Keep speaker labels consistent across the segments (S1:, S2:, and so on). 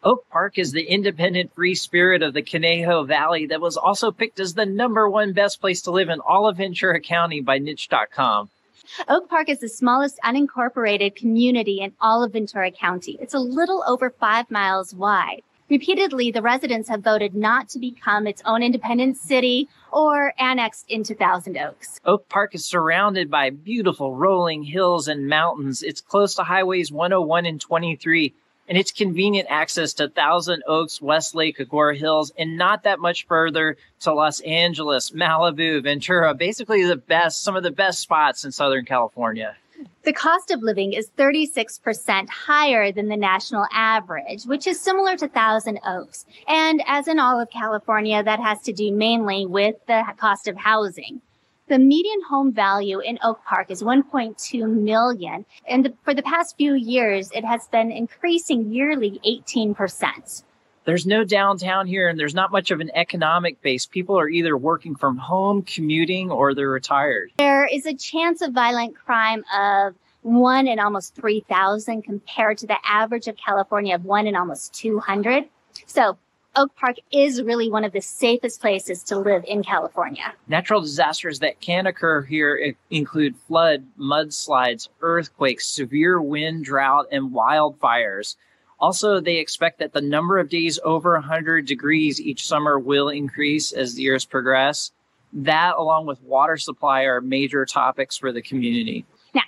S1: Oak Park is the independent free spirit of the Conejo Valley that was also picked as the #1 best place to live in all of Ventura County by niche.com.
S2: Oak Park is the smallest unincorporated community in all of Ventura County. It's a little over 5 miles wide. Repeatedly, the residents have voted not to become its own independent city or annexed into Thousand Oaks.
S1: Oak Park is surrounded by beautiful rolling hills and mountains. It's close to highways 101 and 23, and it's convenient access to Thousand Oaks, Westlake, Agora Hills, and not that much further to Los Angeles, Malibu, Ventura, basically some of the best spots in Southern California.
S2: The cost of living is 36% higher than the national average, which is similar to Thousand Oaks. And as in all of California, that has to do mainly with the cost of housing. The median home value in Oak Park is $1.2 million. And for the past few years, it has been increasing yearly 18%.
S1: There's no downtown here, and there's not much of an economic base. People are either working from home, commuting, or they're retired.
S2: There is a chance of violent crime of 1 in almost 3,000 compared to the average of California of 1 in almost 200. So Oak Park is really one of the safest places to live in California.
S1: Natural disasters that can occur here include flood, mudslides, earthquakes, severe wind, drought, and wildfires. Also, they expect that the number of days over 100 degrees each summer will increase as the years progress. That, along with water supply, are major topics for the community.
S2: Now,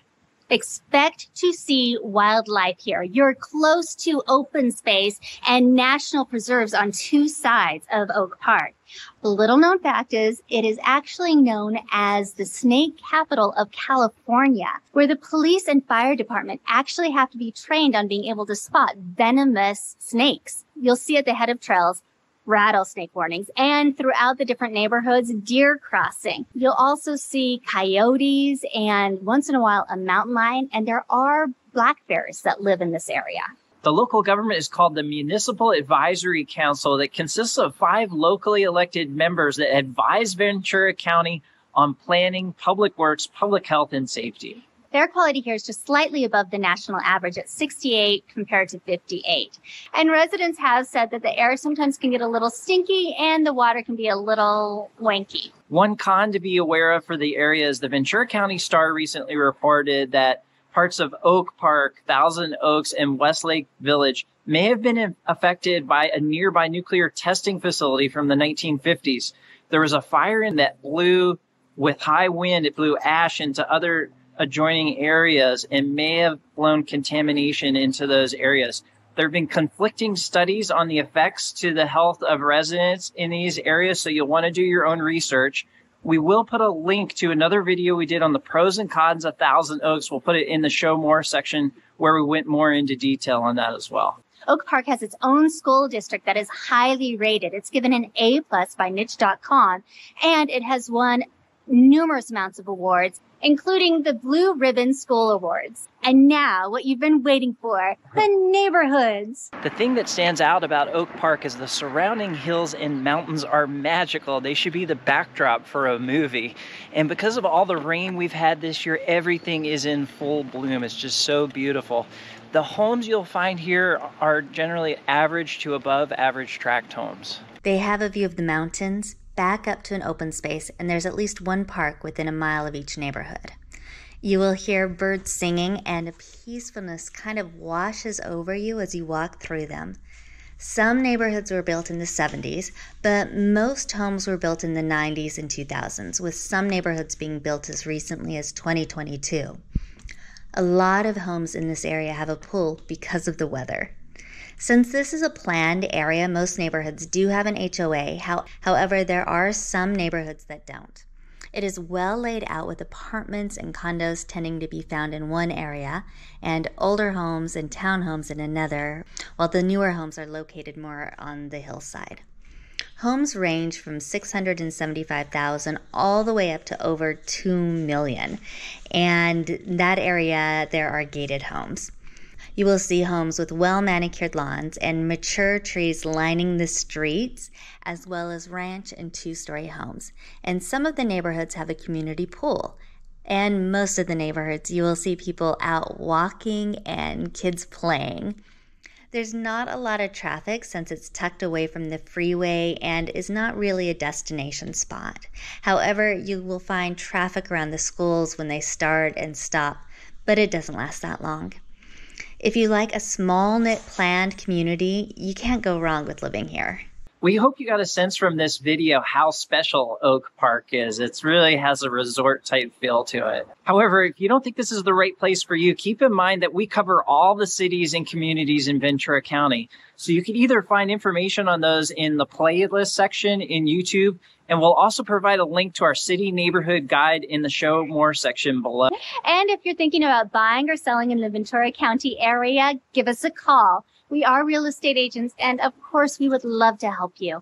S2: expect to see wildlife here. You're close to open space and national preserves on 2 sides of Oak Park. The little known fact is it is actually known as the snake capital of California, where the police and fire department actually have to be trained on being able to spot venomous snakes. You'll see at the head of trails rattlesnake warnings, and throughout the different neighborhoods, deer crossing. You'll also see coyotes and once in a while a mountain lion, and there are black bears that live in this area.
S1: The local government is called the Municipal Advisory Council that consists of 5 locally elected members that advise Ventura County on planning, public works, public health, and safety.
S2: Air quality here is just slightly above the national average at 68 compared to 58. And residents have said that the air sometimes can get a little stinky and the water can be a little wanky.
S1: One con to be aware of for the area is the Ventura County Star recently reported that parts of Oak Park, Thousand Oaks, and Westlake Village may have been affected by a nearby nuclear testing facility from the 1950s. There was a fire in that blew with high wind. It blew ash into other adjoining areas and may have blown contamination into those areas. There have been conflicting studies on the effects to the health of residents in these areas, so you'll want to do your own research. We will put a link to another video we did on the pros and cons of Thousand Oaks. We'll put it in the Show More section where we went more into detail on that as well.
S2: Oak Park has its own school district that is highly rated. It's given an A+ by niche.com, and it has won numerous amounts of awards, including the Blue Ribbon School Awards. And now, what you've been waiting for, the neighborhoods.
S1: The thing that stands out about Oak Park is the surrounding hills and mountains are magical. They should be the backdrop for a movie. And because of all the rain we've had this year, everything is in full bloom. It's just so beautiful. The homes you'll find here are generally average to above average tract homes.
S3: They have a view of the mountains, back up to an open space, and there's at least one park within a mile of each neighborhood. You will hear birds singing, and a peacefulness kind of washes over you as you walk through them. Some neighborhoods were built in the 70s, but most homes were built in the 90s and 2000s, with some neighborhoods being built as recently as 2022. A lot of homes in this area have a pool because of the weather. Since this is a planned area, most neighborhoods do have an HOA. However, there are some neighborhoods that don't. It is well laid out with apartments and condos tending to be found in one area and older homes and townhomes in another, while the newer homes are located more on the hillside. Homes range from $675,000 all the way up to over $2 million. And in that area, there are gated homes. You will see homes with well-manicured lawns and mature trees lining the streets, as well as ranch and 2-story homes. And some of the neighborhoods have a community pool. And most of the neighborhoods, you will see people out walking and kids playing. There's not a lot of traffic since it's tucked away from the freeway and is not really a destination spot. However, you will find traffic around the schools when they start and stop, but it doesn't last that long. If you like a small-knit planned community, you can't go wrong with living here.
S1: We hope you got a sense from this video how special Oak Park is. It really has a resort-type feel to it. However, if you don't think this is the right place for you, keep in mind that we cover all the cities and communities in Ventura County. So you can either find information on those in the playlist section in YouTube, and we'll also provide a link to our city neighborhood guide in the Show More section below.
S2: And if you're thinking about buying or selling in the Ventura County area, give us a call. We are real estate agents, and of course, we would love to help you.